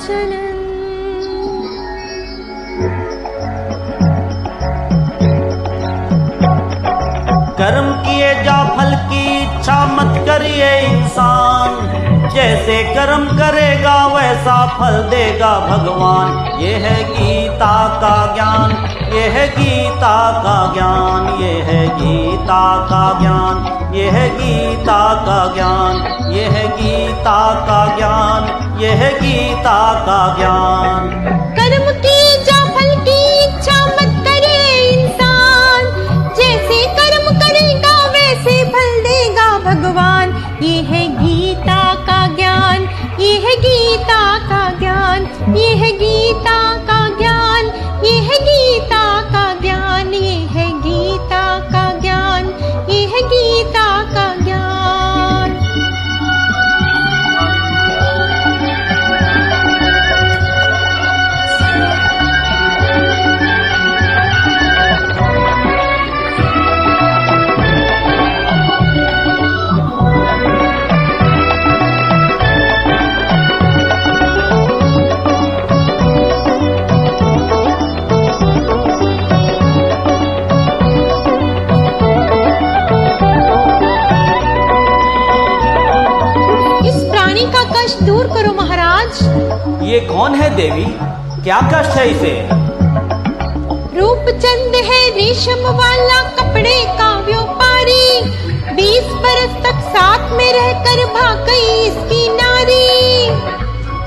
चलन। कर्म किए जा फल की इच्छा मत करिए इंसान, जैसे कर्म करेगा वैसा फल देगा भगवान। ये है गीता का ज्ञान, ये है गीता का ज्ञान, ये है गीता का ज्ञान, ये है गीता का ज्ञान, ये है गीता का ज्ञान, ये है गीता का ज्ञान। कर्म की जा फल की इच्छा मत करे इंसान, जैसे कर्म करेगा वैसे फल देगा भगवान। ये है गीता का ज्ञान, ये है गीता का ज्ञान, ये है गीता का ज्ञान, ये है गीता का ज्ञान, ये है गीता का ज्ञान, ये है गीता का ज्ञान। दूर करो महाराज। ये कौन है देवी, क्या कष्ट है इसे? रूप चंद है रेशम वाला कपड़े का व्यापारी, 20 बरस तक साथ में रहकर भाग गई इसकी नारी।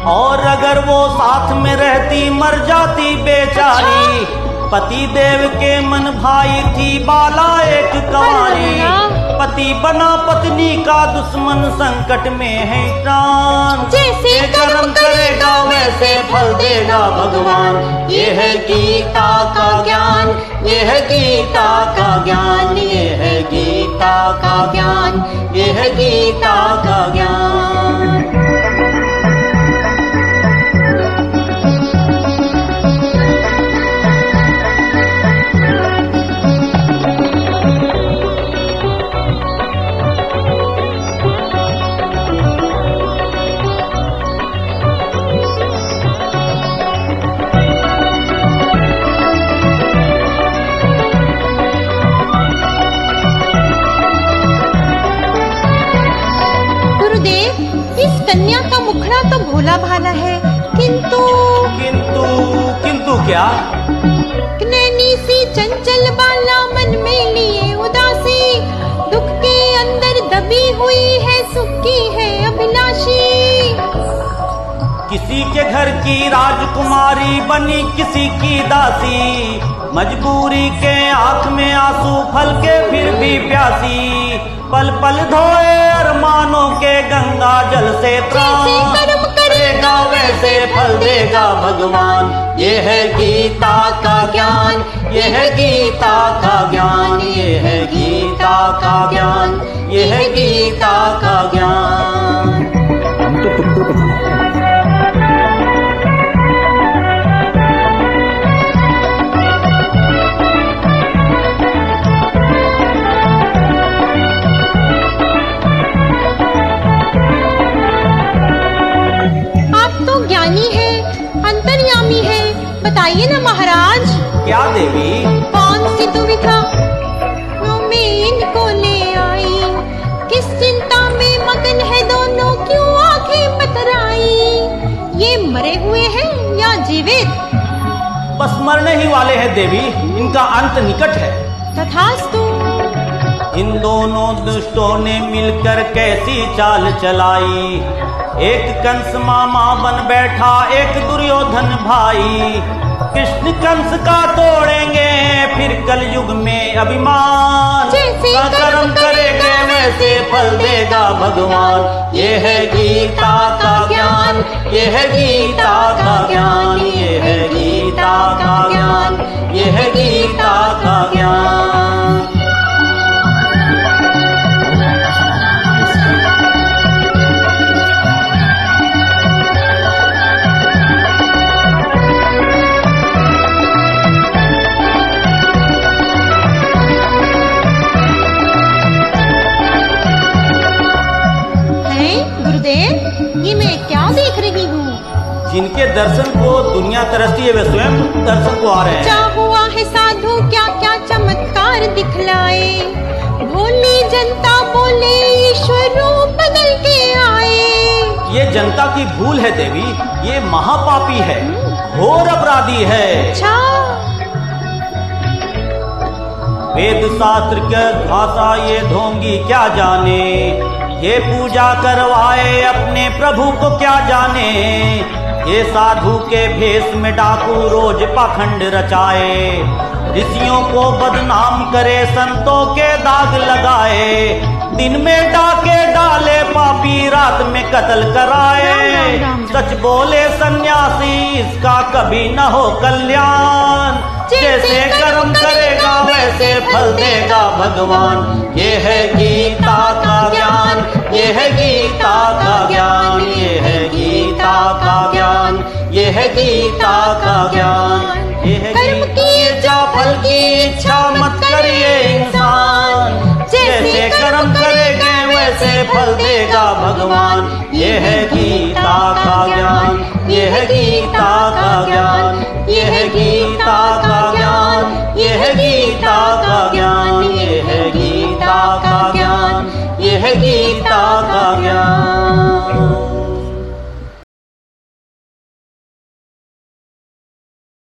और अगर वो साथ में रहती मर जाती बेचारी। पति देव के मन भाई थी बाला एक कवारी, पति बना पत्नी का दुश्मन संकट में है प्राण। जैसे कर्म करेगा वैसे फल देगा भगवान। ये है गीता का ज्ञान, ये है गीता का ज्ञान, ये है गीता का ज्ञान, ये है गीता का ज्ञान। कन्या का मुखड़ा तो भोला भाला है, किंतु किंतु किंतु क्या? नैनी सी चंचल बाला मन में लिए उदासी, दुख के अंदर दबी हुई है सुख की है अभिलाषी। किसी के घर की राजकुमारी बनी किसी की दासी, मजबूरी के आंख में आंसू फल के फिर भी प्यासी। पल पल धोए अरमानों के गंगा जल से त्राण, कर्म करेगा वैसे फल देगा भगवान। ये है गीता का ज्ञान, ये है गीता का ज्ञान, ये है गीता का ज्ञान, ये है गीता का ज्ञान। बताइए ना महाराज। क्या देवी? कौन सी दुविधा में इनको ले आई, किस चिंता में मगन है दोनों, क्यों आंखें बतराई। ये मरे हुए हैं या जीवित? बस मरने ही वाले हैं देवी, इनका अंत निकट है। तथास्तु। इन दोनों दुष्टों ने मिलकर कैसी चाल चलाई, एक कंस मामा बन बैठा एक दुर्योधन भाई। कृष्ण कंस का तोड़ेंगे फिर कलयुग में अभिमान, कर्म करेंगे वैसे फल देगा भगवान। ये है गीता का ज्ञान, ये है गीता का ज्ञान, ये है गीता का ज्ञान, ये है गीता का ज्ञान। जिनके दर्शन को दुनिया तरसती है वे स्वयं दर्शन को आ रहे हैं। क्या हुआ है साधु क्या क्या चमत्कार दिखलाए, भोली जनता बोले ईश्वर रूप बदल के आए। ये जनता की भूल है देवी, ये महापापी है, घोर अपराधी है। अच्छा वेद शास्त्र के भाषा ये ढोंगी क्या जाने, ये पूजा करवाए अपने प्रभु को क्या जाने। ये साधु के भेष में डाकू रोज पाखंड रचाए, ऋषियों को बदनाम करे संतों के दाग लगाए। दिन में डाके डाले पापी रात में कत्ल कराए। सच बोले सन्यासी इसका कभी न हो कल्याण, जैसे कर्म करेगा वैसे फल देगा भगवान। ये है गीता का ज्ञान, ये है गीता का ज्ञान, ये है गीता का ज्ञान, ये है गीता का ज्ञान। ये है कर्म किए जा फल की इच्छा मत करिए इंसान, जैसे कर्म करेंगे वैसे फल देगा भगवान। ये है